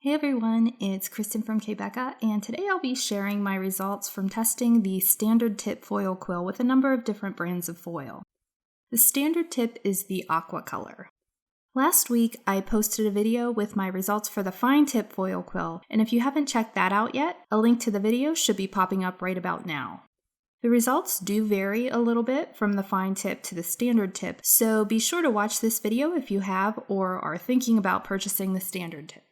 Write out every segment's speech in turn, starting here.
Hey everyone, it's Kristen from k.becca, and today I'll be sharing my results from testing the Standard Tip Foil Quill with a number of different brands of foil. The Standard Tip is the aqua color. Last week I posted a video with my results for the Fine Tip Foil Quill, and if you haven't checked that out yet, a link to the video should be popping up right about now. The results do vary a little bit from the Fine Tip to the Standard Tip, so be sure to watch this video if you have or are thinking about purchasing the Standard Tip.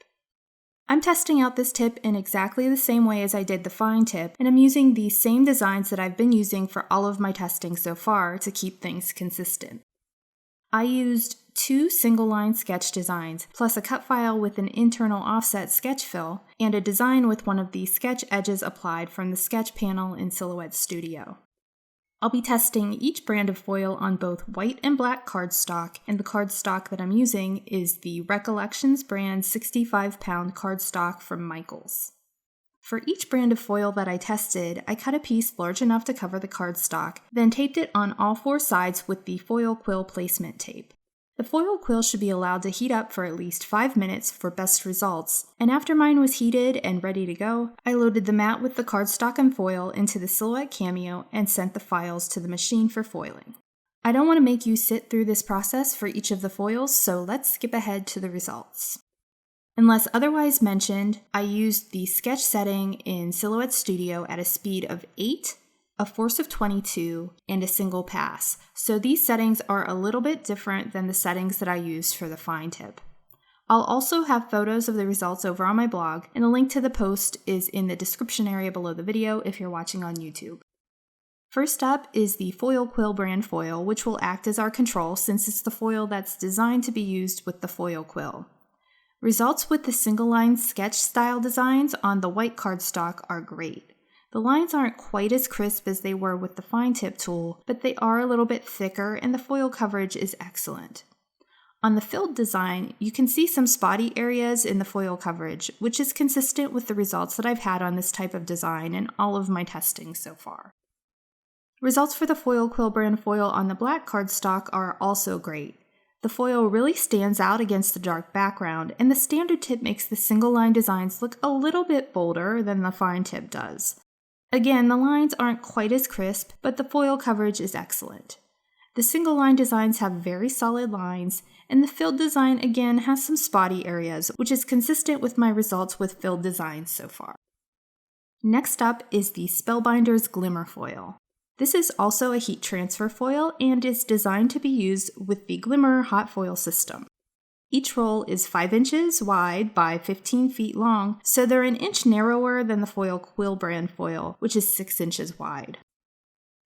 I'm testing out this tip in exactly the same way as I did the Fine Tip, and I'm using the same designs that I've been using for all of my testing so far to keep things consistent. I used 2 single-line sketch designs, plus a cut file with an internal offset sketch fill, and a design with one of the sketch edges applied from the sketch panel in Silhouette Studio. I'll be testing each brand of foil on both white and black cardstock, and the cardstock that I'm using is the Recollections brand 65-pound cardstock from Michaels. For each brand of foil that I tested, I cut a piece large enough to cover the cardstock, then taped it on all 4 sides with the foil quill placement tape. The foil quill should be allowed to heat up for at least 5 minutes for best results, and after mine was heated and ready to go, I loaded the mat with the cardstock and foil into the Silhouette Cameo and sent the files to the machine for foiling. I don't want to make you sit through this process for each of the foils, so let's skip ahead to the results. Unless otherwise mentioned, I used the sketch setting in Silhouette Studio at a speed of 8, a force of 22, and a single pass, so these settings are a little bit different than the settings that I used for the Fine Tip. I'll also have photos of the results over on my blog, and a link to the post is in the description area below the video if you're watching on YouTube. First up is the Foil Quill brand foil, which will act as our control since it's the foil that's designed to be used with the foil quill. Results with the single-line sketch style designs on the white cardstock are great. The lines aren't quite as crisp as they were with the Fine Tip tool, but they are a little bit thicker and the foil coverage is excellent. On the filled design, you can see some spotty areas in the foil coverage, which is consistent with the results that I've had on this type of design in all of my testing so far. Results for the Foil Quill brand foil on the black cardstock are also great. The foil really stands out against the dark background, and the Standard Tip makes the single-line designs look a little bit bolder than the Fine Tip does. Again, the lines aren't quite as crisp, but the foil coverage is excellent. The single-line designs have very solid lines, and the filled design again has some spotty areas, which is consistent with my results with filled designs so far. Next up is the Spellbinders Glimmer Foil. This is also a heat transfer foil and is designed to be used with the Glimmer hot foil system. Each roll is 5 inches wide by 15 feet long, so they're an inch narrower than the Foil Quill brand foil, which is 6 inches wide.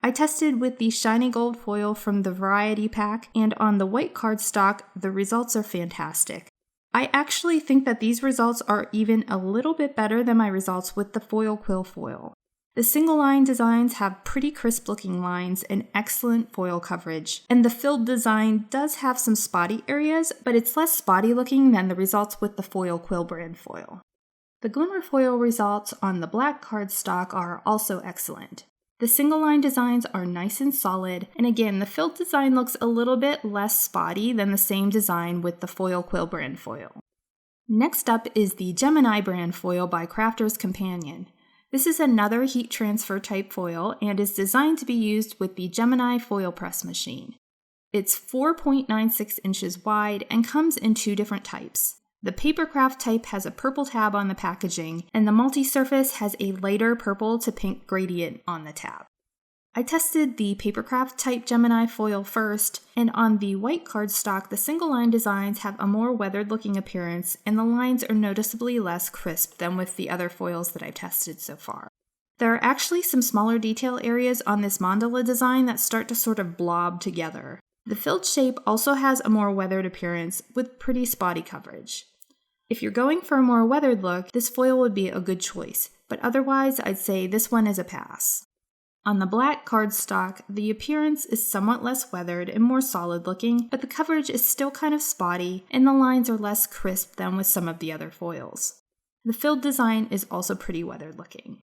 I tested with the shiny gold foil from the Variety Pack, and on the white cardstock, the results are fantastic. I actually think that these results are even a little bit better than my results with the Foil Quill foil. The single-line designs have pretty crisp-looking lines and excellent foil coverage, and the filled design does have some spotty areas, but it's less spotty-looking than the results with the Foil Quill brand foil. The Glimmer foil results on the black cardstock are also excellent. The single-line designs are nice and solid, and again, the filled design looks a little bit less spotty than the same design with the Foil Quill brand foil. Next up is the Gemini brand foil by Crafter's Companion. This is another heat transfer type foil and is designed to be used with the Gemini Foilpress machine. It's 4.96 inches wide and comes in 2 different types. The Papercraft type has a purple tab on the packaging, and the multi-surface has a lighter purple to pink gradient on the tab. I tested the Papercraft type Gemini foil first, and on the white cardstock, the single-line designs have a more weathered-looking appearance, and the lines are noticeably less crisp than with the other foils that I've tested so far. There are actually some smaller detail areas on this mandala design that start to sort of blob together. The filled shape also has a more weathered appearance with pretty spotty coverage. If you're going for a more weathered look, this foil would be a good choice, but otherwise I'd say this one is a pass. On the black cardstock, the appearance is somewhat less weathered and more solid looking, but the coverage is still kind of spotty and the lines are less crisp than with some of the other foils. The filled design is also pretty weathered looking.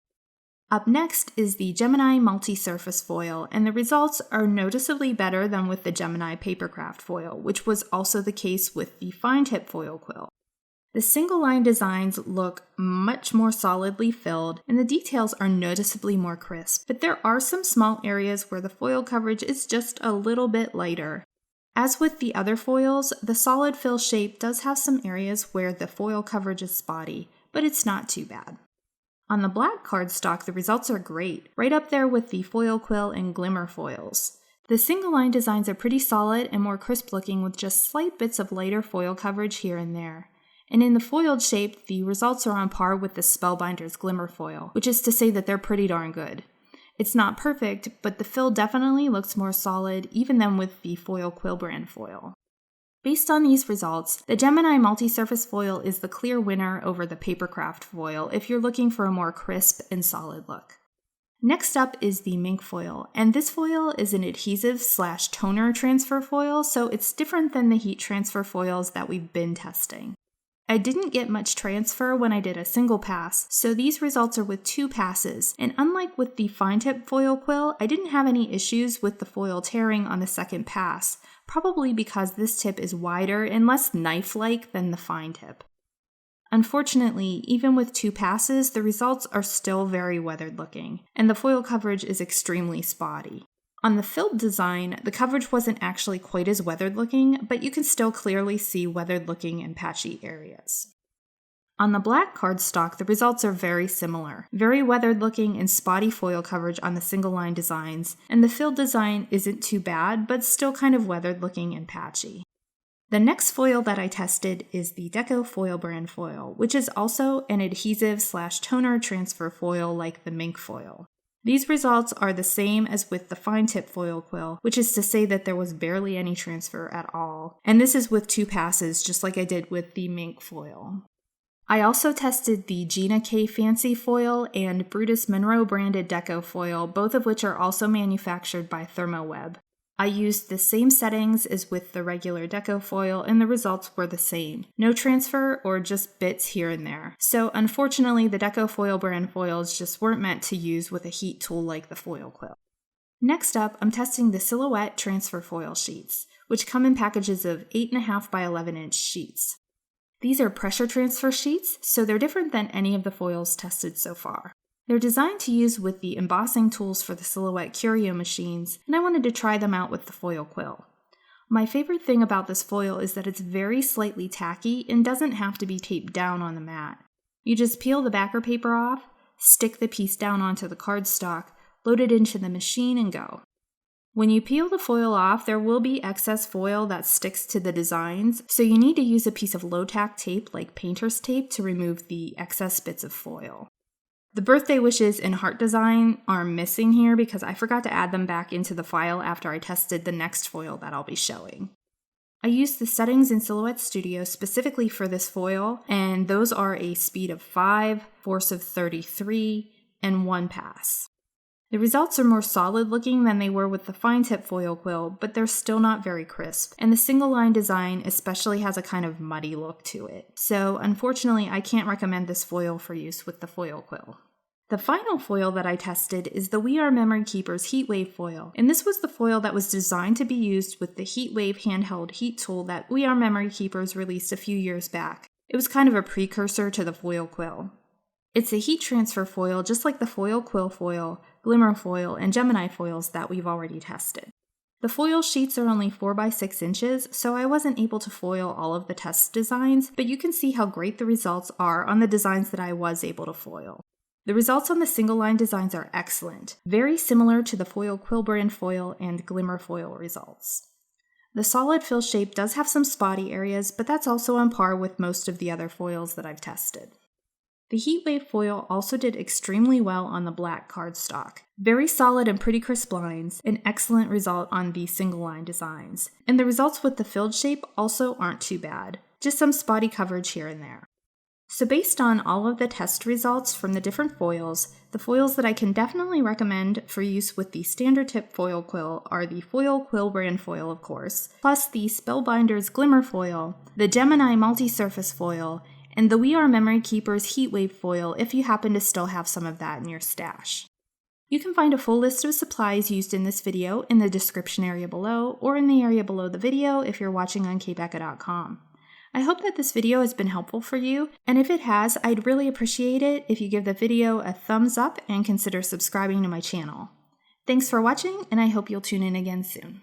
Up next is the Gemini multi-surface foil, and the results are noticeably better than with the Gemini Papercraft foil, which was also the case with the Fine Tip Foil Quill. The single line designs look much more solidly filled and the details are noticeably more crisp, but there are some small areas where the foil coverage is just a little bit lighter. As with the other foils, the solid fill shape does have some areas where the foil coverage is spotty, but it's not too bad. On the black cardstock, the results are great, right up there with the foil quill and glimmer foils. The single line designs are pretty solid and more crisp looking with just slight bits of lighter foil coverage here and there. And in the foiled shape, the results are on par with the Spellbinders Glimmer Foil, which is to say that they're pretty darn good. It's not perfect, but the fill definitely looks more solid even than with the Foil Quill brand foil. Based on these results, the Gemini multi-surface foil is the clear winner over the Papercraft foil if you're looking for a more crisp and solid look. Next up is the Minc foil, and this foil is an adhesive/toner transfer foil, so it's different than the heat transfer foils that we've been testing. I didn't get much transfer when I did a single pass, so these results are with 2 passes, and unlike with the fine tip foil quill, I didn't have any issues with the foil tearing on the second pass, probably because this tip is wider and less knife-like than the fine tip. Unfortunately, even with 2 passes, the results are still very weathered looking, and the foil coverage is extremely spotty. On the filled design, the coverage wasn't actually quite as weathered looking, but you can still clearly see weathered looking and patchy areas. On the black cardstock, the results are very similar. Very weathered looking and spotty foil coverage on the single line designs, and the filled design isn't too bad, but still kind of weathered looking and patchy. The next foil that I tested is the Deco Foil brand foil, which is also an adhesive/toner transfer foil like the Minc foil. These results are the same as with the fine tip foil quill, which is to say that there was barely any transfer at all, and this is with 2 passes just like I did with the Minc foil. I also tested the Gina K Fancy foil and Brutus Monroe branded Deco foil, both of which are also manufactured by ThermoWeb. I used the same settings as with the regular Deco foil and the results were the same. No transfer or just bits here and there. So unfortunately the Deco Foil brand foils just weren't meant to use with a heat tool like the foil quill. Next up, I'm testing the Silhouette transfer foil sheets, which come in packages of 8.5 by 11 inch sheets. These are pressure transfer sheets, so they're different than any of the foils tested so far. They're designed to use with the embossing tools for the Silhouette Curio machines, and I wanted to try them out with the foil quill. My favorite thing about this foil is that it's very slightly tacky and doesn't have to be taped down on the mat. You just peel the backer paper off, stick the piece down onto the cardstock, load it into the machine, and go. When you peel the foil off, there will be excess foil that sticks to the designs, so you need to use a piece of low-tack tape like painter's tape to remove the excess bits of foil. The birthday wishes and heart design are missing here because I forgot to add them back into the file after I tested the next foil that I'll be showing. I used the settings in Silhouette Studio specifically for this foil, and those are a speed of 5, force of 33, and 1 pass. The results are more solid looking than they were with the fine tip foil quill, but they're still not very crisp, and the single line design especially has a kind of muddy look to it. So unfortunately I can't recommend this foil for use with the foil quill. The final foil that I tested is the We Are Memory Keepers Heatwave foil, and this was the foil that was designed to be used with the Heatwave handheld heat tool that We Are Memory Keepers released a few years back. It was kind of a precursor to the foil quill. It's a heat transfer foil just like the foil quill foil, glimmer foil, and Gemini foils that we've already tested. The foil sheets are only 4 by 6 inches, so I wasn't able to foil all of the test designs, but you can see how great the results are on the designs that I was able to foil. The results on the single line designs are excellent, very similar to the foil quill brand foil and glimmer foil results. The solid fill shape does have some spotty areas, but that's also on par with most of the other foils that I've tested. The Heatwave foil also did extremely well on the black cardstock. Very solid and pretty crisp lines, an excellent result on the single line designs. And the results with the filled shape also aren't too bad, just some spotty coverage here and there. So based on all of the test results from the different foils, the foils that I can definitely recommend for use with the Standard Tip Foil Quill are the Foil Quill brand foil, of course, plus the Spellbinders Glimmer Foil, the Gemini Multi-Surface Foil, and the We Are Memory Keepers Heatwave Foil if you happen to still have some of that in your stash. You can find a full list of supplies used in this video in the description area below, or in the area below the video if you're watching on k.becca.com. I hope that this video has been helpful for you, and if it has, I'd really appreciate it if you give the video a thumbs up and consider subscribing to my channel. Thanks for watching, and I hope you'll tune in again soon.